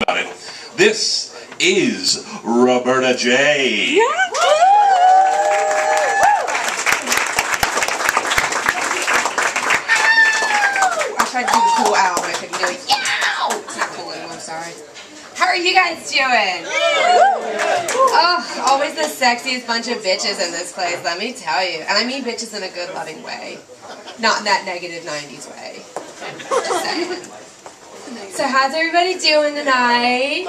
about it. This is Roberta J. I tried to do the cool owl, but I couldn't do it. Yow! It's not cool anymore, I'm sorry. How are you guys doing? Oh, always the sexiest bunch of bitches in this place, let me tell you. And I mean bitches in a good, loving way. Not in that negative 90s way. Just saying. So how's everybody doing tonight?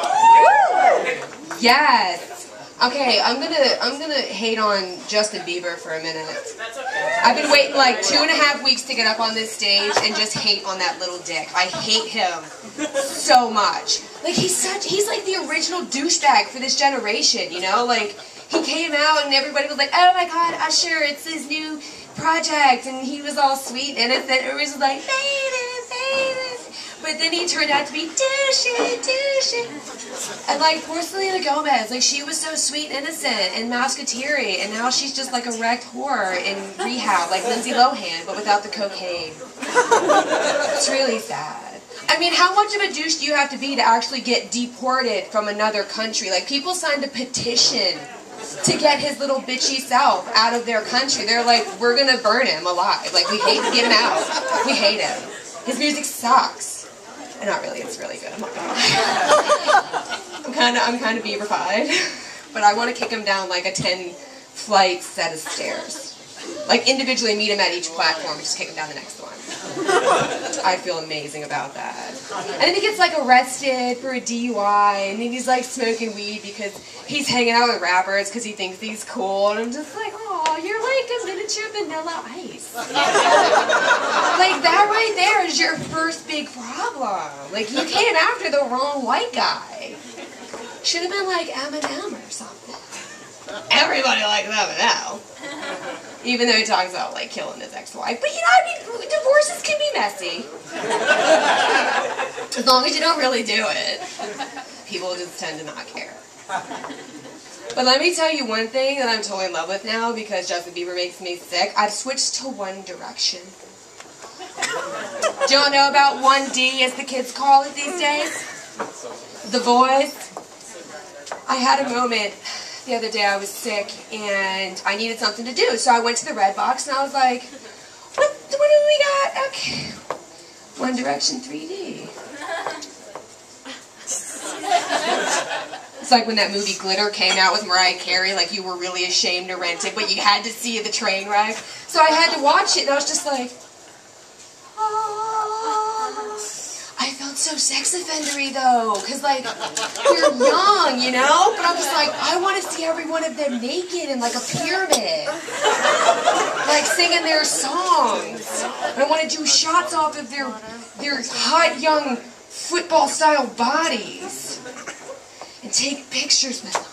Yes. Okay, I'm gonna hate on Justin Bieber for a minute. That's okay. I've been waiting like 2.5 weeks to get up on this stage and just hate on that little dick. I hate him so much. Like he's like the original douchebag for this generation, you know? Like he came out and everybody was like, oh my god, Usher, it's his new project, and he was all sweet and innocent. Everybody was like, baby. But then he turned out to be douchey. And like poor Selena Gomez, like she was so sweet and innocent and Musketeer, and now she's just like a wrecked whore in rehab, like Lindsay Lohan, but without the cocaine. It's really sad. I mean, how much of a douche do you have to be to actually get deported from another country? Like people signed a petition to get his little bitchy self out of their country. They're like, we're gonna burn him alive. Like we hate to get him out. We hate him. His music sucks. Not really, it's really good. I'm not gonna lie. I'm kind of Bieber-fied, but I want to kick him down like a 10-flight set of stairs. Like individually meet him at each platform and just kick him down the next one. I feel amazing about that. And then he gets like arrested for a DUI, and then he's like smoking weed because he's hanging out with rappers because he thinks he's cool, and I'm just like, oh, you're like a miniature Vanilla Ice. Like that right there is your first big problem. Like you came after the wrong white guy. Should have been like Eminem or something. Everybody likes Eminem. Even though he talks about like killing his ex-wife. But you know, I mean, divorces can be messy. As long as you don't really do it. People just tend to not care. But let me tell you one thing that I'm totally in love with now because Justin Bieber makes me sick. I've switched to One Direction. Do y'all know about 1D as the kids call it these days? The Voice. I had a moment the other day. I was sick and I needed something to do. So I went to the Red Box and I was like, what do we got? Okay. One Direction 3D. It's like when that movie Glitter came out with Mariah Carey, like you were really ashamed to rent it, but you had to see the train wreck. So I had to watch it and I was just like, oh. I felt so sex offendery though, because like, you're young, you know? But I'm just like, I want to see every one of them naked in like a pyramid. Like singing their songs. And I want to do shots off of their hot young football-style bodies. And take pictures with them.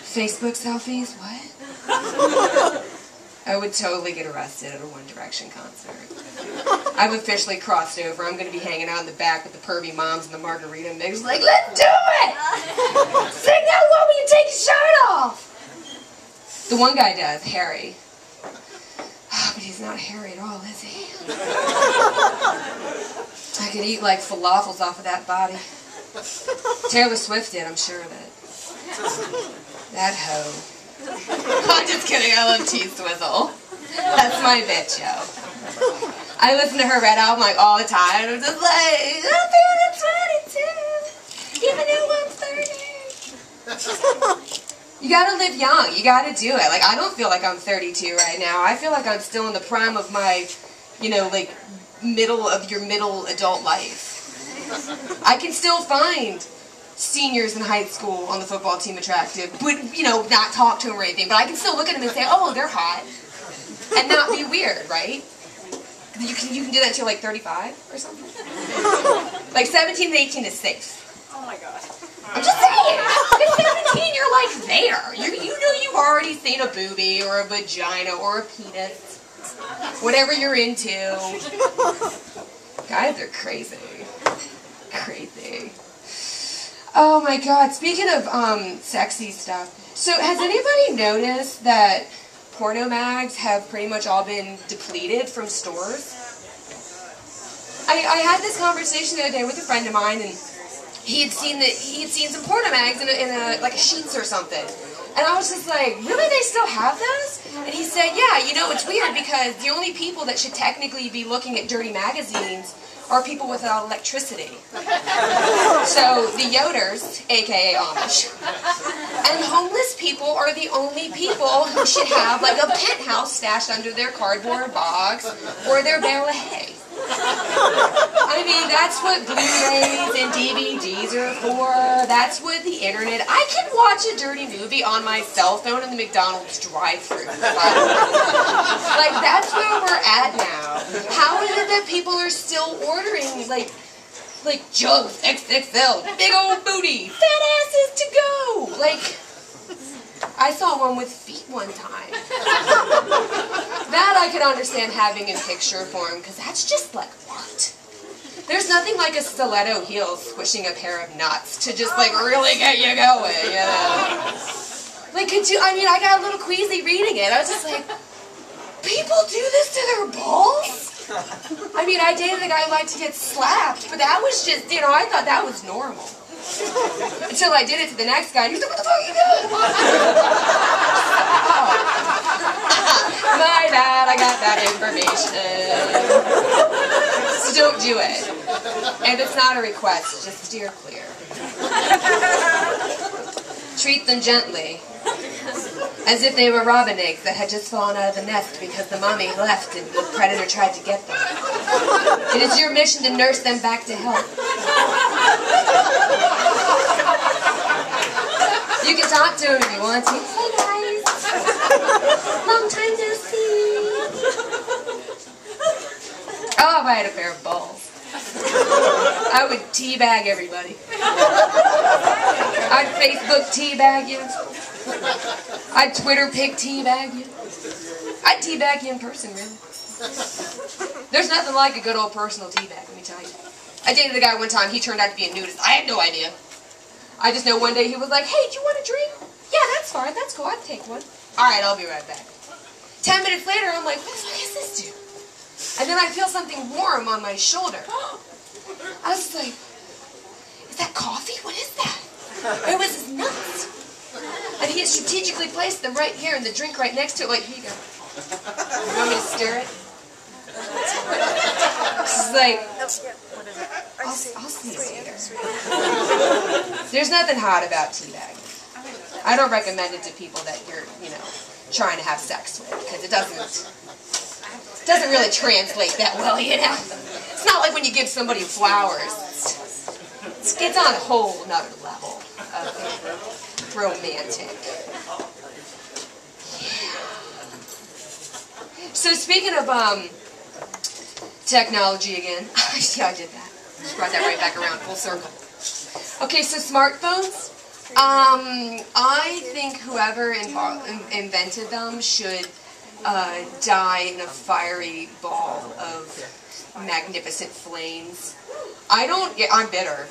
Facebook selfies, what? I would totally get arrested at a One Direction concert. I've officially crossed over. I'm going to be hanging out in the back with the pervy moms and the margarita mix. Like, let's do it! Sing that one when you take your shirt off! The one guy does, Harry. Oh, but he's not hairy at all, is he? I could eat like falafels off of that body. Taylor Swift did, I'm sure of it. That hoe. I'm just kidding, I love T-Swizzle. That's my bitch, yo. I listen to her Red album like all the time, and I'm just like, I'm feeling 22, even though I'm 30. You gotta live young, you gotta do it. Like, I don't feel like I'm 32 right now. I feel like I'm still in the prime of my, you know, like, middle adult life. I can still find seniors in high school on the football team attractive, but, you know, not talk to them or anything, but I can still look at them and say, oh, they're hot, and not be weird, right? You can do that until like 35 or something. Like 17 and 18 is safe. Oh my god. I'm just saying, at 17 you're like there. You know you've already seen a boobie or a vagina or a penis. Whatever you're into. Guys are crazy. Crazy. Oh my god, speaking of sexy stuff, so has anybody noticed that porno mags have pretty much all been depleted from stores? I had this conversation the other day with a friend of mine, and he had seen some porno mags in a like a Sheets or something. And I was just like, really, they still have those? And he said, yeah, you know, it's weird because the only people that should technically be looking at dirty magazines are people without electricity. So the Yoders, aka Amish, and homeless people are the only people who should have like a penthouse stashed under their cardboard box or their bale of hay. I mean, that's what Blu-rays and DVDs are for. That's what the internet... I can watch a dirty movie on my cell phone in the McDonald's drive-thru. Like, that's where we're at now. How is it that people are still ordering, like jugs, XXL, big old booty, fat asses to go? Like... I saw one with feet one time. That I could understand having in picture form, because that's just like, what? There's nothing like a stiletto heel squishing a pair of nuts to just like really get you going, you know? Like, I mean, I got a little queasy reading it. I was just like, people do this to their balls? I mean, I dated a guy who liked to get slapped, but that was just, you know, I thought that was normal. Until I did it to the next guy, and he was like, what the fuck are you doing? My bad, I got that information. So don't do it. And it's not a request, just steer clear. Treat them gently, as if they were robin eggs that had just fallen out of the nest because the mommy left and the predator tried to get them. It is your mission to nurse them back to health. You can talk to him if you want to. Hey guys, long time no see. Oh, if I had a pair of balls, I would teabag everybody. I'd Facebook teabag you. I'd Twitter pic teabag you. I'd teabag you in person, really. There's nothing like a good old personal teabag, let me tell you. I dated a guy one time, he turned out to be a nudist. I had no idea. I just know one day he was like, hey, do you want a drink? Yeah, that's fine, that's cool, I'll take one. Alright, I'll be right back. 10 minutes later, I'm like, what the fuck is this dude? And then I feel something warm on my shoulder. I was like, is that coffee? What is that? It was his nuts. And he had strategically placed them right here and the drink right next to it, like, here you go. You want me to stir it? She's like, I'll see you later. There's nothing hot about teabagging. I don't recommend it to people that you're, you know, trying to have sex with, because it doesn't really translate that well, you know. It's not like when you give somebody flowers. It's on a whole another level of romantic. Yeah. So speaking of technology again, yeah, I did that. Just brought that right back around, full circle. Okay, so smartphones. I think whoever invented them should die in a fiery ball of magnificent flames. I'm bitter.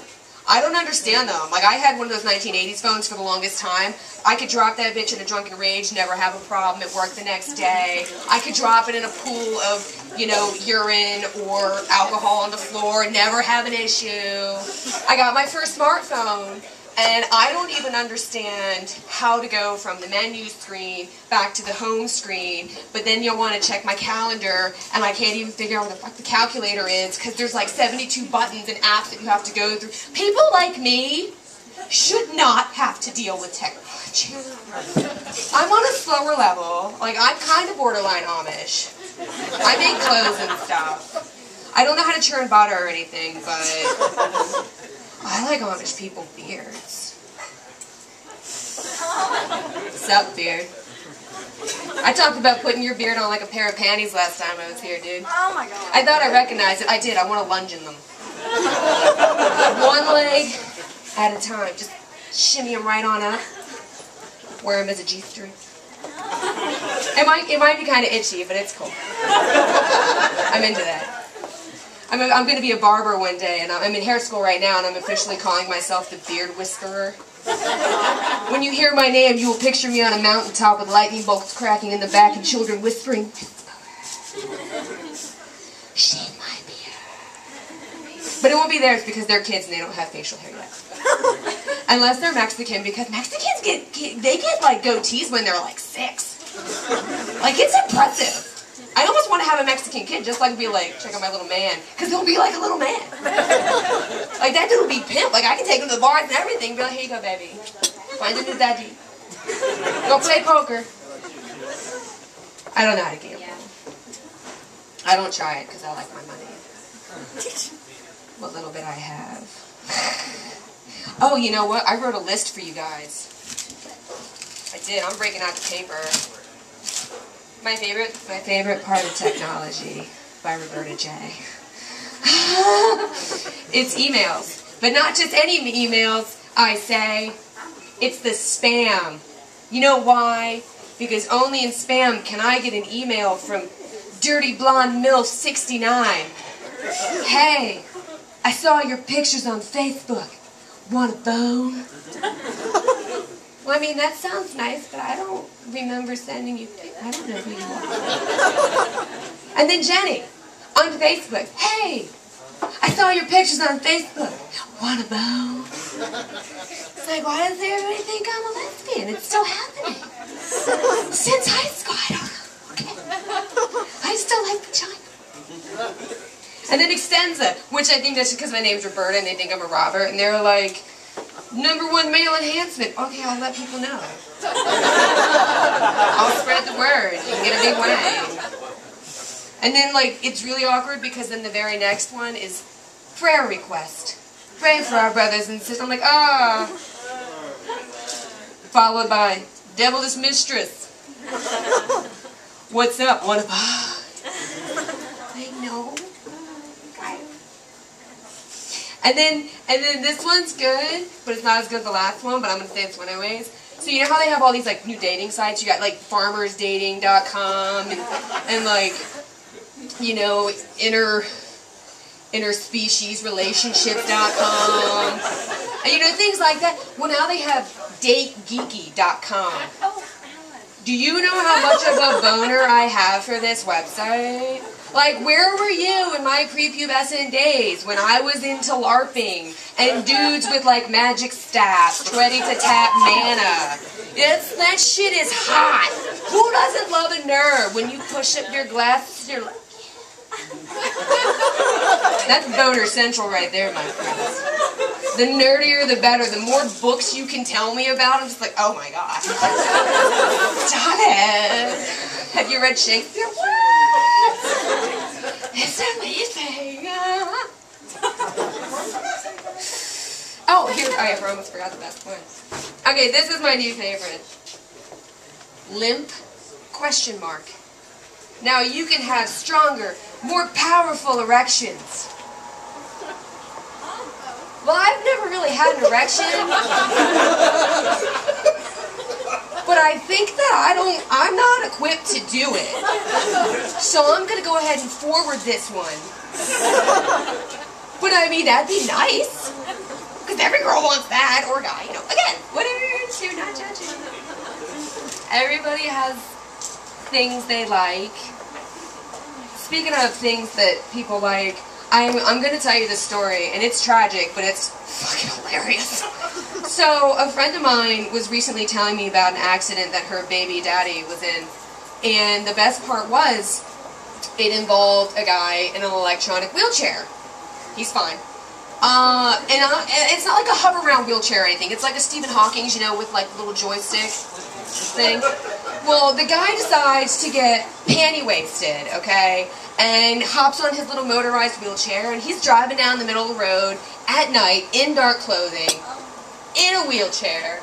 I don't understand them. Like, I had one of those 1980s phones for the longest time. I could drop that bitch in a drunken rage, never have a problem at work the next day. I could drop it in a pool of, you know, urine or alcohol on the floor, never have an issue. I got my first smartphone, and I don't even understand how to go from the menu screen back to the home screen, but then you'll want to check my calendar, and I can't even figure out what the fuck the calculator is, because there's like 72 buttons and apps that you have to go through. People like me should not have to deal with technology. I'm on a slower level. Like, I'm kind of borderline Amish. I make clothes and stuff. I don't know how to churn butter or anything, but I like Amish people with beards. Sup, beard? I talked about putting your beard on like a pair of panties last time I was here, dude. Oh my god. I thought I recognized it. I did. I want to lunge in them. One leg at a time. Just shimmy them right on up. Wear them as a G-string. It might be kind of itchy, but it's cool. I'm into that. I'm going to be a barber one day, and I'm in hair school right now, and I'm officially calling myself the Beard Whisperer. When you hear my name, you will picture me on a mountaintop with lightning bolts cracking in the back and children whispering, "Whisperer, shave my beard." But it won't be theirs because they're kids and they don't have facial hair yet. Unless they're Mexican, because Mexicans get like goatees when they're like 6. Like, it's impressive. I almost want to have a Mexican kid just like be like, check out my little man. Because he'll be like a little man. Like, that dude will be pimp. Like, I can take him to the bars and everything. Be like, here you go, baby. Find his daddy. Go play poker. I don't know how to gamble. I don't try it because I like my money. What little bit I have. Oh, you know what? I wrote a list for you guys. I did. I'm breaking out the paper. My favorite part of technology by Roberta J. It's emails. But not just any emails, I say. It's the spam. You know why? Because only in spam can I get an email from Dirty Blonde MILF 69. Hey, I saw your pictures on Facebook. Want a bone? Well, I mean, that sounds nice, but I don't remember sending you pictures. I don't know who you are. And then Jenny, on Facebook. Hey, I saw your pictures on Facebook. Want a bone? It's like, why does everybody think I'm a lesbian? It's still happening. Since high school, I don't know. Okay. I still like vagina. And then Extensa, which I think that's because my name's Roberta and they think I'm a Robert, and they're like, #1 male enhancement. Okay, I'll let people know. I'll spread the word. You can get a big wang. And then, like, it's really awkward because then the very next one is prayer request. Pray for our brothers and sisters. I'm like, ah. Followed by devil's mistress. What's up? What about? I know. And then this one's good, but it's not as good as the last one, but I'm going to say this one anyways. So you know how they have all these like new dating sites? You got like farmersdating.com and like, you know, interspeciesrelationships.com. And you know, things like that. Well, now they have dategeeky.com. Do you know how much of a boner I have for this website? Like, where were you in my prepubescent days when I was into LARPing and dudes with, like, magic staffs ready to tap mana? That shit is hot. Who doesn't love a nerd when you push up your glasses? You're like, that's boner central right there, my friends. The nerdier, the better. The more books you can tell me about, I'm just like, oh my god. Stop it. Have you read Shakespeare? What? It's amazing. Oh, here, I almost forgot the best one. Okay, this is my new favorite. Limp? ? Now you can have stronger, more powerful erections. Well, I've never really had an erection. But I think that I'm not equipped to do it. So I'm going to go ahead and forward this one. But I mean, that'd be nice. Because every girl wants that, or guy, you know. Again, whatever you're into, not judging. Everybody has things they like. Speaking of things that people like, I'm going to tell you this story, and it's tragic, but it's fucking hilarious. So, a friend of mine was recently telling me about an accident that her baby daddy was in, and the best part was, it involved a guy in an electronic wheelchair. He's fine. And it's not like a hover-around wheelchair or anything. It's like a Stephen Hawking's, you know, with like the little joystick thing. Well, the guy decides to get panty-wasted, okay, and hops on his little motorized wheelchair, and he's driving down the middle of the road at night in dark clothing, in a wheelchair,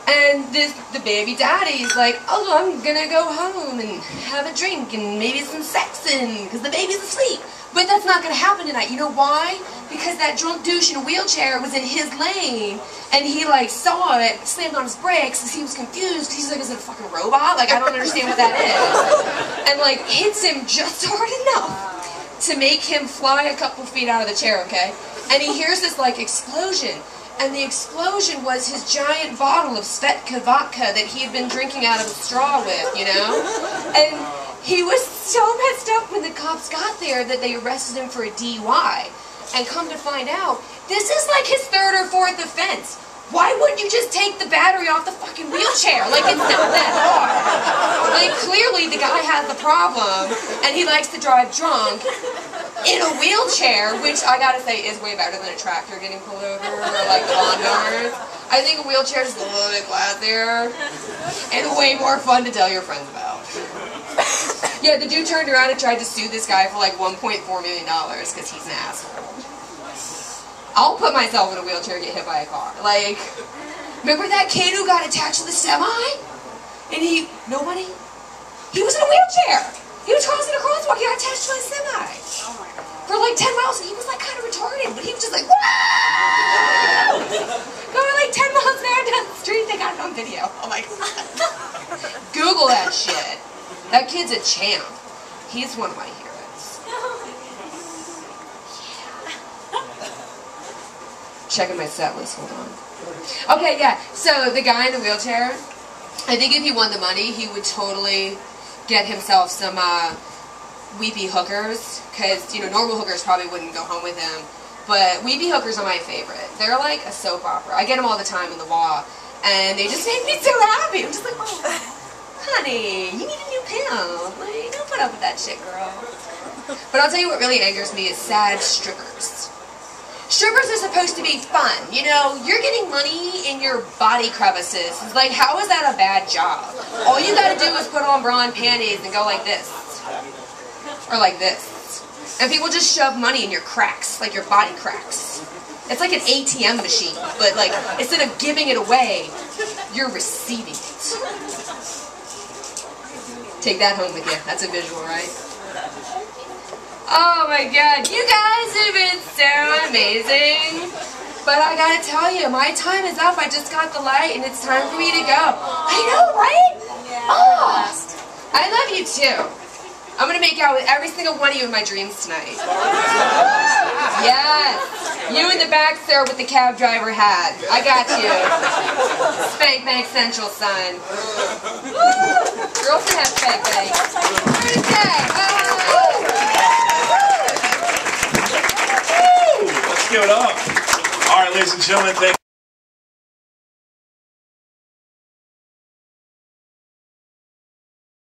and the baby daddy's like, oh, I'm gonna go home and have a drink and maybe some sex because the baby's asleep. But that's not gonna happen tonight. You know why? Because that drunk douche in a wheelchair was in his lane, and he like saw it, slammed on his brakes, because he was confused. He's like, is it a fucking robot? Like, I don't understand what that is. And like hits him just hard enough to make him fly a couple feet out of the chair, okay? And he hears this like explosion. And the explosion was his giant bottle of Svetka vodka that he had been drinking out of a straw with, you know? And he was so messed up when the cops got there that they arrested him for a DUI. And come to find out, this is like his third or fourth offense. Why wouldn't you just take the battery off the fucking wheelchair? Like, it's not that hard. Like, clearly the guy has the problem, and he likes to drive drunk in a wheelchair, which I gotta say is way better than a tractor getting pulled over, or like the lawnmowers. I think a wheelchair is a little bit classier, and way more fun to tell your friends about. Yeah, the dude turned around and tried to sue this guy for like $1.4 million because he's an asshole. I'll put myself in a wheelchair and get hit by a car. Like, remember that kid who got attached to the semi? And he was in a wheelchair. He was crossing a crosswalk, he got attached to a semi. Oh my God. For like 10 miles, and he was like kind of retarded, but he was just like, whoa! Going like 10 miles an hour down the street, they got it on video. Oh my God. Google that shit. That kid's a champ. He's one of my heroes. Checking my set list, hold on. Okay, yeah, so the guy in the wheelchair, I think if he won the money, he would totally get himself some weepy hookers, because, you know, normal hookers probably wouldn't go home with him, but weepy hookers are my favorite. They're like a soap opera. I get them all the time in the wall, and they just make me so happy. I'm just like, oh, honey, you need a new pimp. Like, don't put up with that shit, girl. But I'll tell you what really angers me is sad strippers. Strippers are supposed to be fun. You know, you're getting money in your body crevices. It's like, how is that a bad job? All you gotta do is put on bra and panties and go like this. Or like this. And people just shove money in your cracks, like your body cracks. It's like an ATM machine, but like, instead of giving it away, you're receiving it. Take that home with you. That's a visual, right? Oh my God, you guys have been so amazing. But I gotta tell you, my time is up. I just got the light and it's time for me to go. I know, right? Oh, I love you too. I'm gonna make out with every single one of you in my dreams tonight. Yes. You in the back, sir, with the cab driver hat. I got you. Spank Bank Central, son. Woo! Girls can have spank bank. Let's give it up. All right, ladies and gentlemen, thank you.